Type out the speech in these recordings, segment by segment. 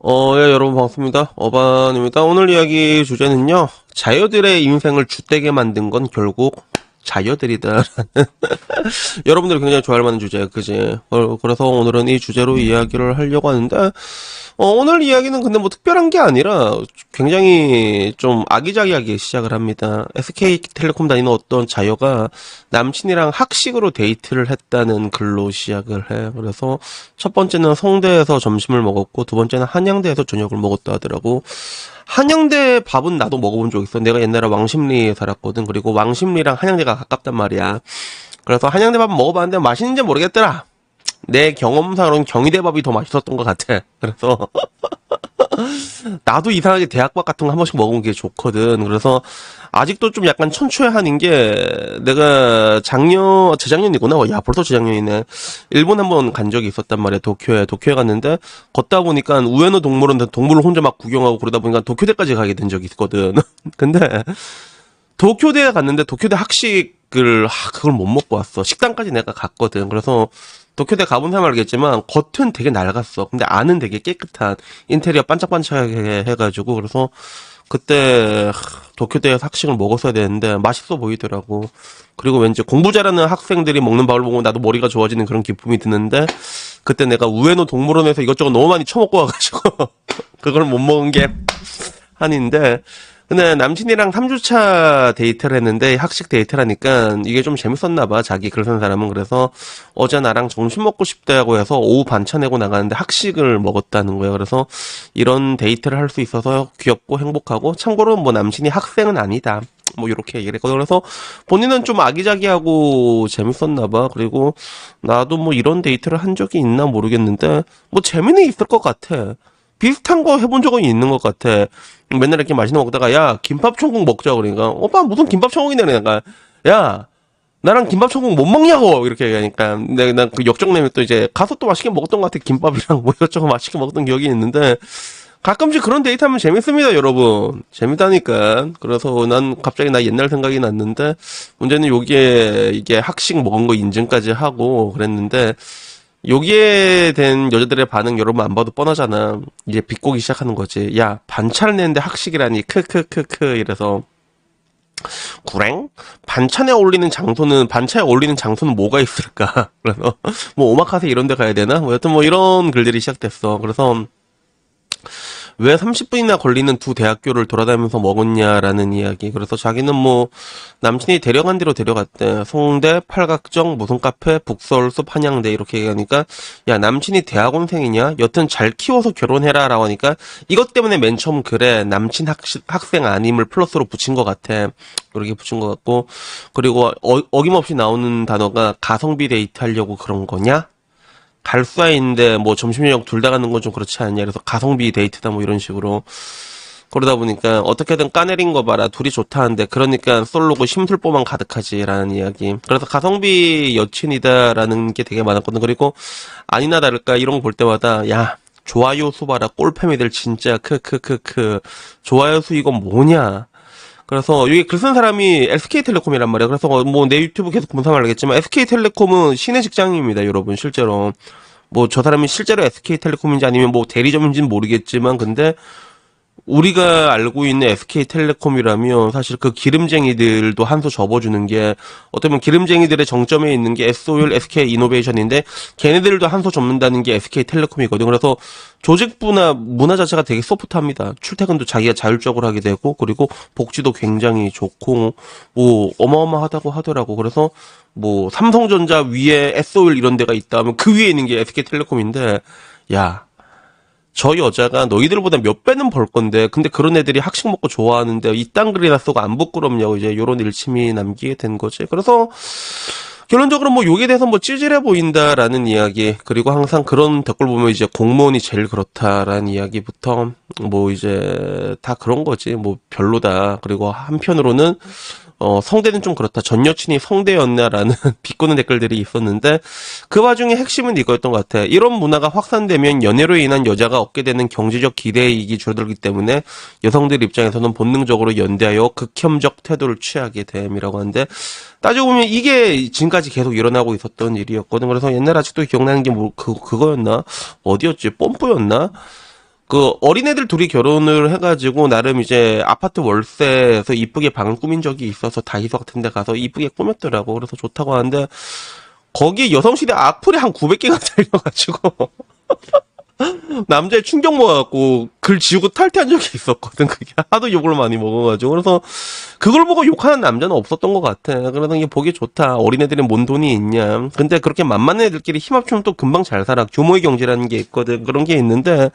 예, 여러분 반갑습니다. 어반입니다. 오늘 이야기 주제는요, 자녀들의 인생을 줏대게 만든 건 결국 자녀들이다. 여러분들이 굉장히 좋아할 만한 주제예요, 그지? 그래서 오늘은 이 주제로 이야기를 하려고 하는데, 오늘 이야기는 근데 뭐 특별한 게 아니라 굉장히 좀 아기자기하게 시작을 합니다. SK텔레콤 다니는 어떤 자녀가 남친이랑 학식으로 데이트를 했다는 글로 시작을 해. 그래서 첫 번째는 성대에서 점심을 먹었고, 두 번째는 한양대에서 저녁을 먹었다 하더라고. 한양대 밥은 나도 먹어본 적 있어. 내가 옛날에 왕십리에 살았거든. 그리고 왕십리랑 한양대가 가깝단 말이야. 그래서 한양대 밥 먹어봤는데 맛있는지 모르겠더라. 내 경험상으로는 경희대 밥이 더 맛있었던 것 같아. 그래서 나도 이상하게 대학밥 같은 거 한 번씩 먹으면 게 좋거든. 그래서 아직도 좀 약간 천추해하는 게 내가 재작년이구나. 야, 벌써 재작년이네. 일본 한 번 간 적이 있었단 말이야. 도쿄에 갔는데 걷다 보니까 우에노 동물원 동물을 혼자 막 구경하고 그러다 보니까 도쿄대까지 가게 된 적이 있거든. 근데 도쿄대에 갔는데 도쿄대 학식을 그걸 못 먹고 왔어. 식당까지 내가 갔거든. 그래서 도쿄대 가본 사람 알겠지만 겉은 되게 낡았어. 근데 안은 되게 깨끗한 인테리어 반짝반짝하게 해가지고 그래서 그때 도쿄대에서 학식을 먹었어야 되는데 맛있어 보이더라고. 그리고 왠지 공부 잘하는 학생들이 먹는 밥을 보고 나도 머리가 좋아지는 그런 기쁨이 드는데 그때 내가 우에노 동물원에서 이것저것 너무 많이 처먹고 와가지고 그걸 못 먹은 게 한인데 근데 남친이랑 3주차 데이트를 했는데 학식 데이트라니까 이게 좀 재밌었나 봐. 자기 글 쓴 사람은. 그래서 어제 나랑 점심 먹고 싶다고 해서 오후 반차 내고 나가는데 학식을 먹었다는 거예요. 그래서 이런 데이트를 할 수 있어서 귀엽고 행복하고 참고로 뭐 남친이 학생은 아니다. 뭐 이렇게 얘기를 했거든. 그래서 본인은 좀 아기자기하고 재밌었나 봐. 그리고 나도 뭐 이런 데이트를 한 적이 있나 모르겠는데 뭐 재미는 있을 것 같아. 비슷한 거 해본 적은 있는 것 같아. 맨날 이렇게 맛있는 거 먹다가 야 김밥 천국 먹자 그러니까 오빠 무슨 김밥 천국이냐 그러니까 야 나랑 김밥 천국 못 먹냐고 이렇게 얘기하니까 내가 그 역정내면 또 이제 가서 또 맛있게 먹었던 것 같아. 김밥이랑 뭐 이것저것 맛있게 먹었던 기억이 있는데 가끔씩 그런 데이트 하면 재밌습니다 여러분. 재밌다니까. 그래서 난 갑자기 나 옛날 생각이 났는데 문제는 여기에 이게 학식 먹은 거 인증까지 하고 그랬는데 여기에 된 여자들의 반응 여러분 안 봐도 뻔하잖아. 이제 비꼬기 시작하는 거지. 야, 반찬 내는데 학식이라니. 크크크크 이래서 구랭? 반찬에 어울리는 장소는 뭐가 있을까? 그래서 뭐 오마카세 이런 데 가야 되나? 뭐 여튼 뭐 이런 글들이 시작됐어. 그래서 왜 30분이나 걸리는 두 대학교를 돌아다니면서 먹었냐라는 이야기. 그래서 자기는 뭐 남친이 데려간 대로 데려갔대. 송대, 팔각정, 무슨 카페, 북서울숲, 한양대 이렇게 얘기하니까 야 남친이 대학원생이냐? 여튼 잘 키워서 결혼해라라고 하니까 이것 때문에 맨 처음 글에 남친 학생 아님을 플러스로 붙인 것 같아. 그렇게 붙인 것 같고 그리고 어김없이 나오는 단어가 가성비 데이트 하려고 그런 거냐? 갈 수야 있는데 뭐 점심 저녁 둘 다 가는 건 좀 그렇지 않냐. 그래서 가성비 데이트다 뭐 이런 식으로 그러다 보니까 어떻게든 까내린 거 봐라 둘이 좋다는데 그러니까 솔로고 심술보만 가득하지라는 이야기. 그래서 가성비 여친이다라는 게 되게 많았거든. 그리고 아니나 다를까 이런 거 볼 때마다 야 좋아요 수 봐라 꼴패미들 진짜 크크크크 좋아요 수 이건 뭐냐. 그래서 여기 글 쓴 사람이 SK텔레콤이란 말이야. 그래서 뭐 내 유튜브 계속 본 사람 알겠지만 SK텔레콤은 신의 직장입니다, 여러분. 실제로 뭐 저 사람이 실제로 SK텔레콤인지 아니면 뭐 대리점인지는 모르겠지만 근데 우리가 알고 있는 SK텔레콤이라면 사실 그 기름쟁이들도 한 수 접어주는 게 어쩌면 기름쟁이들의 정점에 있는 게 S-오일, SK이노베이션인데 걔네들도 한 수 접는다는 게 SK텔레콤이거든. 그래서 조직부나 문화 자체가 되게 소프트합니다. 출퇴근도 자기가 자율적으로 하게 되고 그리고 복지도 굉장히 좋고 뭐 어마어마하다고 하더라고. 그래서 뭐 삼성전자 위에 S-오일 이런 데가 있다 하면 그 위에 있는 게 SK텔레콤인데 야 저 여자가 너희들보다 몇 배는 벌 건데 근데 그런 애들이 학식 먹고 좋아하는데 이딴 글이나 쓰고 안 부끄럽냐고 이제 요런 일침이 남기게 된 거지. 그래서 결론적으로 뭐 욕에 대해서 뭐 찌질해 보인다라는 이야기 그리고 항상 그런 댓글 보면 이제 공무원이 제일 그렇다라는 이야기부터 뭐 이제 다 그런 거지. 뭐 별로다. 그리고 한편으로는 성대는 좀 그렇다. 전 여친이 성대였나라는 비꼬는 댓글들이 있었는데 그 와중에 핵심은 이거였던 것 같아. 이런 문화가 확산되면 연애로 인한 여자가 얻게 되는 경제적 기대이익이 줄어들기 때문에 여성들 입장에서는 본능적으로 연대하여 극혐적 태도를 취하게 됨이라고 하는데 따지고 보면 이게 지금까지 계속 일어나고 있었던 일이었거든. 그래서 옛날 아직도 기억나는 게 뭐 그거였나? 어디였지? 뽐뿌였나? 그 어린애들 둘이 결혼을 해가지고 나름 이제 아파트 월세에서 이쁘게 방을 꾸민 적이 있어서 다이소 같은 데 가서 이쁘게 꾸몄더라고. 그래서 좋다고 하는데 거기에 여성시대 악플이 한 900개가 달려가지고 남자의 충격 먹어갖고 글 지우고 탈퇴한 적이 있었거든. 그게 하도 욕을 많이 먹어가지고. 그래서 그걸 보고 욕하는 남자는 없었던 것 같아. 그래서 이게 보기 좋다. 어린애들은 뭔 돈이 있냐. 근데 그렇게 만만한 애들끼리 힘합치면 또 금방 잘 살아. 규모의 경제라는 게 있거든. 그런 게 있는데.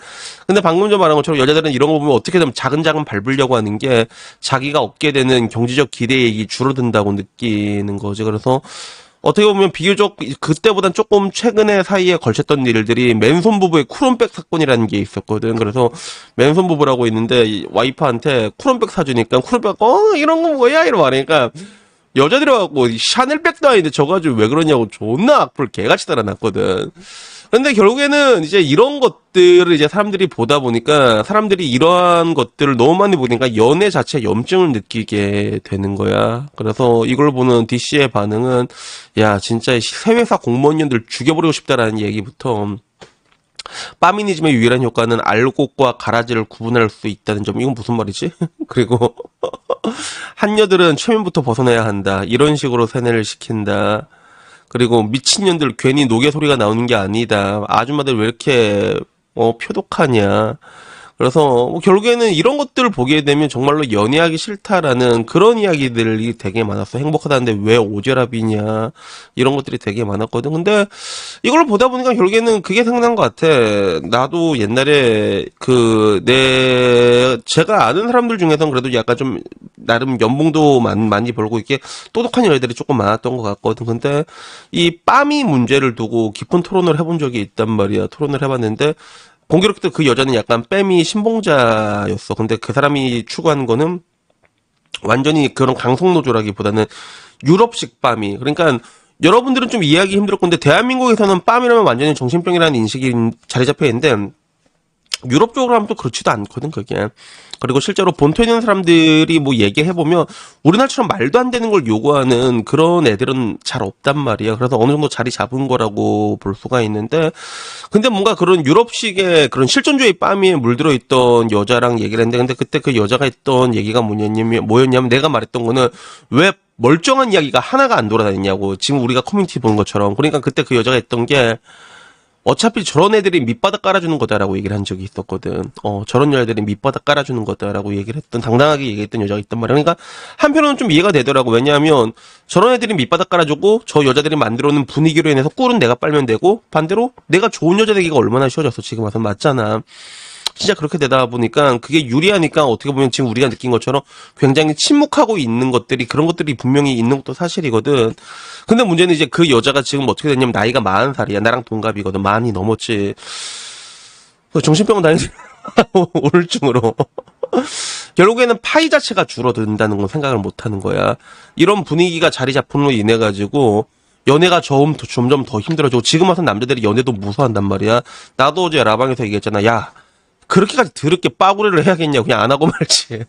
근데 방금 전 말한 것처럼 여자들은 이런 거 보면 어떻게든 자근자근 밟으려고 하는 게 자기가 얻게 되는 경제적 기대액이 줄어든다고 느끼는 거지. 그래서 어떻게 보면 비교적 그때보단 조금 최근에 사이에 걸쳤던 일들이 맨손 부부의 쿠론백 사건이라는 게 있었거든. 그래서 맨손 부부라고 있는데 이 와이프한테 쿠론백 사주니까 쿠론백 이런 거 뭐야 이러고 말하니까 여자들이 와갖고 샤넬백도 아닌데 저거 가지고 왜 그러냐고 존나 악플 개같이 달아놨거든. 근데 결국에는 이제 이런 것들을 이제 사람들이 보다 보니까 사람들이 이러한 것들을 너무 많이 보니까 연애 자체 염증을 느끼게 되는 거야. 그래서 이걸 보는 DC의 반응은 야 진짜 새 회사 공무원년들 죽여버리고 싶다라는 얘기부터 빠미니즘의 유일한 효과는 알곡과 가라지를 구분할 수 있다는 점. 이건 무슨 말이지? 그리고 한여들은 최면부터 벗어나야 한다. 이런 식으로 세뇌를 시킨다. 그리고 미친년들 괜히 노개 소리가 나오는 게 아니다. 아줌마들 왜 이렇게 표독하냐. 그래서 뭐 결국에는 이런 것들을 보게 되면 정말로 연애하기 싫다라는 그런 이야기들이 되게 많았어. 행복하다는데 왜 오지랖이냐. 이런 것들이 되게 많았거든. 근데 이걸 보다 보니까 결국에는 그게 생각난 것 같아. 나도 옛날에 제가 아는 사람들 중에서는 그래도 약간 좀 나름 연봉도 많이 벌고 이렇게 똑똑한 여자들이 조금 많았던 것 같거든. 근데 이 빠미 문제를 두고 깊은 토론을 해본 적이 있단 말이야. 토론을 해봤는데 공교롭게도 그 여자는 약간 빼미 신봉자였어. 근데 그 사람이 추구하는 거는 완전히 그런 강성노조라기보다는 유럽식 빠미. 그러니까 여러분들은 좀 이해하기 힘들 건데 대한민국에서는 빰이라면 완전히 정신병이라는 인식이 자리 잡혀 있는데 유럽 쪽으로 하면 또 그렇지도 않거든, 그게. 그리고 실제로 본토에 있는 사람들이 뭐 얘기해보면 우리나라처럼 말도 안 되는 걸 요구하는 그런 애들은 잘 없단 말이야. 그래서 어느 정도 자리 잡은 거라고 볼 수가 있는데 근데 뭔가 그런 유럽식의 그런 실존주의 빠미에 물들어 있던 여자랑 얘기를 했는데 근데 그때 그 여자가 했던 얘기가 뭐였냐면 내가 말했던 거는 왜 멀쩡한 이야기가 하나가 안 돌아다니냐고. 지금 우리가 커뮤니티 보는 것처럼. 그러니까 그때 그 여자가 했던 게 어차피 저런 애들이 밑바닥 깔아주는 거다라고 얘기를 한 적이 있었거든. 저런 여자들이 밑바닥 깔아주는 거다라고 얘기를 했던, 당당하게 얘기했던 여자가 있단 말이야. 그러니까 한편으로는 좀 이해가 되더라고. 왜냐하면 저런 애들이 밑바닥 깔아주고 저 여자들이 만들어 놓은 분위기로 인해서 꿀은 내가 빨면 되고 반대로 내가 좋은 여자 되기가 얼마나 쉬워졌어. 지금 와서 맞잖아. 진짜 그렇게 되다 보니까 그게 유리하니까 어떻게 보면 지금 우리가 느낀 것처럼 굉장히 침묵하고 있는 것들이 그런 것들이 분명히 있는 것도 사실이거든. 근데 문제는 이제 그 여자가 지금 어떻게 됐냐면 나이가 40살이야. 나랑 동갑이거든. 많이 넘었지. 정신병원 다니지. 우울증으로. 결국에는 파이 자체가 줄어든다는 건 생각을 못 하는 거야. 이런 분위기가 자리 잡음으로 인해 가지고 연애가 점점 더 힘들어지고 지금 와서 남자들이 연애도 무서워한단 말이야. 나도 어제 라방에서 얘기했잖아. 야, 그렇게까지 더럽게 빠구레를 해야겠냐. 그냥 안 하고 말지.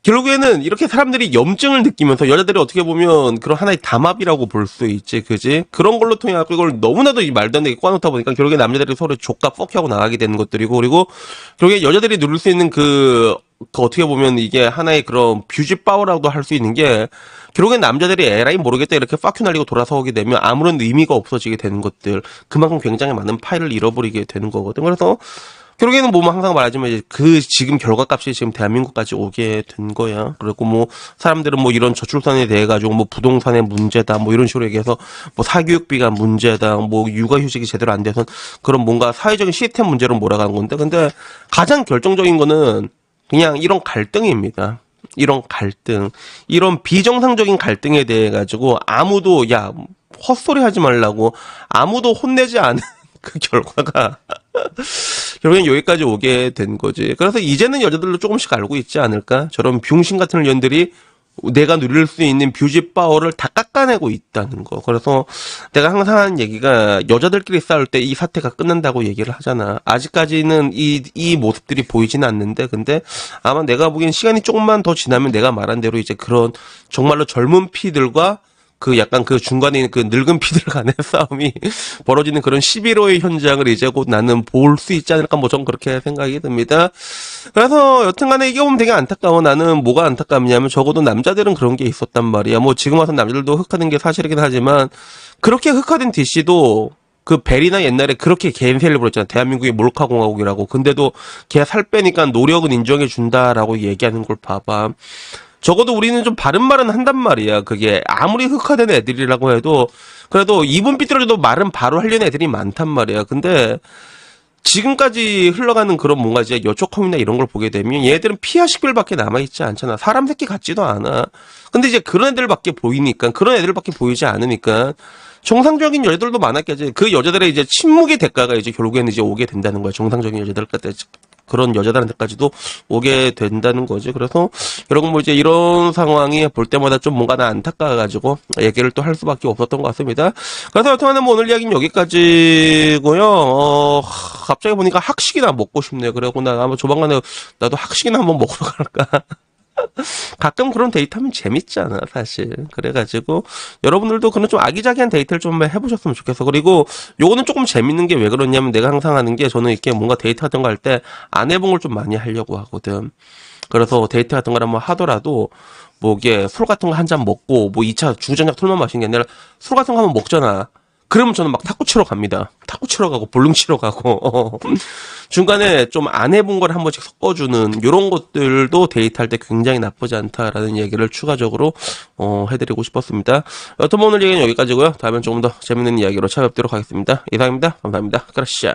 결국에는 이렇게 사람들이 염증을 느끼면서 여자들이 어떻게 보면 그런 하나의 담합이라고 볼 수 있지, 그지? 그런 걸로 통해 갖고 이걸 너무나도 이 말도 안 되게 꽈놓다 보니까 결국에 남자들이 서로 족가 뻑하고 나가게 되는 것들이고 그리고 결국에 여자들이 누릴 수 있는 그 어떻게 보면 이게 하나의 그런 뷰지 파워라고도 할 수 있는 게 결국엔 남자들이 에라이 모르겠다 이렇게 파큐 날리고 돌아서 오게 되면 아무런 의미가 없어지게 되는 것들 그만큼 굉장히 많은 파일을 잃어버리게 되는 거거든. 그래서 결국에는 뭐 항상 말하지만 이제 그 지금 결과값이 지금 대한민국까지 오게 된 거야. 그리고 뭐 사람들은 뭐 이런 저출산에 대해 가지고 뭐 부동산의 문제다 뭐 이런 식으로 얘기해서 뭐 사교육비가 문제다 뭐 육아휴직이 제대로 안 돼서 그런 뭔가 사회적인 시스템 문제로 몰아가는 건데 근데 가장 결정적인 거는 그냥 이런 갈등입니다. 이런 갈등, 이런 비정상적인 갈등에 대해 가지고 아무도 야 헛소리 하지 말라고 아무도 혼내지 않은 그 결과가 결국엔 여기까지 오게 된 거지. 그래서 이제는 여자들도 조금씩 알고 있지 않을까? 저런 병신 같은 년들이 내가 누릴 수 있는 뷰지 파워를 다 깎아내고 있다는 거. 그래서 내가 항상 하는 얘기가 여자들끼리 싸울 때 이 사태가 끝난다고 얘기를 하잖아. 아직까지는 이 모습들이 보이지는 않는데 근데 아마 내가 보기엔 시간이 조금만 더 지나면 내가 말한 대로 이제 그런 정말로 젊은 피들과 그 약간 그 중간에 그 늙은 피들 간의 싸움이 벌어지는 그런 11호의 현장을 이제 곧 나는 볼 수 있지 않을까 뭐 전 그렇게 생각이 듭니다. 그래서 여튼간에 이게 보면 되게 안타까워. 나는 뭐가 안타깝냐면 적어도 남자들은 그런 게 있었단 말이야. 뭐 지금 와서 남자들도 흑화된 게 사실이긴 하지만 그렇게 흑화된 DC도 그 벨이나 옛날에 그렇게 개인세를 부렸잖아. 대한민국이 몰카공화국이라고. 근데도 걔 살 빼니까 노력은 인정해 준다라고 얘기하는 걸 봐봐. 적어도 우리는 좀 바른 말은 한단 말이야. 그게 아무리 흑화된 애들이라고 해도 그래도 이분 삐뚤어져도 말은 바로 하려는 애들이 많단 말이야. 근데 지금까지 흘러가는 그런 뭔가 이제 여초컴이나 이런 걸 보게 되면 얘들은 피하 식별밖에 남아있지 않잖아. 사람 새끼 같지도 않아. 근데 이제 그런 애들밖에 보이니까, 그런 애들밖에 보이지 않으니까 정상적인 여자들도 많았겠지. 그 여자들의 이제 침묵의 대가가 이제 결국에는 이제 오게 된다는 거야. 정상적인 여자들까지. 그런 여자들한테까지도 오게 된다는 거지. 그래서 여러분 뭐 이제 이런 상황이 볼 때마다 좀 뭔가 나 안타까워가지고 얘기를 또 할 수밖에 없었던 것 같습니다. 그래서 여튼간에 뭐 오늘 이야기는 여기까지고요. 갑자기 보니까 학식이나 먹고 싶네요. 그래고 나 아마 조만간에 나도 학식이나 한번 먹으러 갈까. 가끔 그런 데이트하면 재밌잖아, 사실. 그래가지고, 여러분들도 그런 좀 아기자기한 데이트를 좀 해보셨으면 좋겠어. 그리고, 요거는 조금 재밌는 게 왜 그러냐면, 내가 항상 하는 게, 저는 이렇게 뭔가 데이트 같은 거 할 때, 안 해본 걸 좀 많이 하려고 하거든. 그래서 데이트 같은 걸 한번 하더라도, 뭐, 이게 술 같은 거 한 잔 먹고, 뭐 2차 주전자 술만 마시는 게 아니라, 술 같은 거 한번 먹잖아. 그러면 저는 막 탁구 치러 갑니다. 탁구 치러 가고, 볼링 치러 가고, 중간에 좀 안 해본 걸 한 번씩 섞어주는 요런 것들도 데이트할 때 굉장히 나쁘지 않다라는 얘기를 추가적으로 해드리고 싶었습니다. 여튼 뭐 오늘 얘기는 여기까지고요. 다음엔 조금 더 재밌는 이야기로 찾아뵙도록 하겠습니다. 이상입니다. 감사합니다. 그라시아.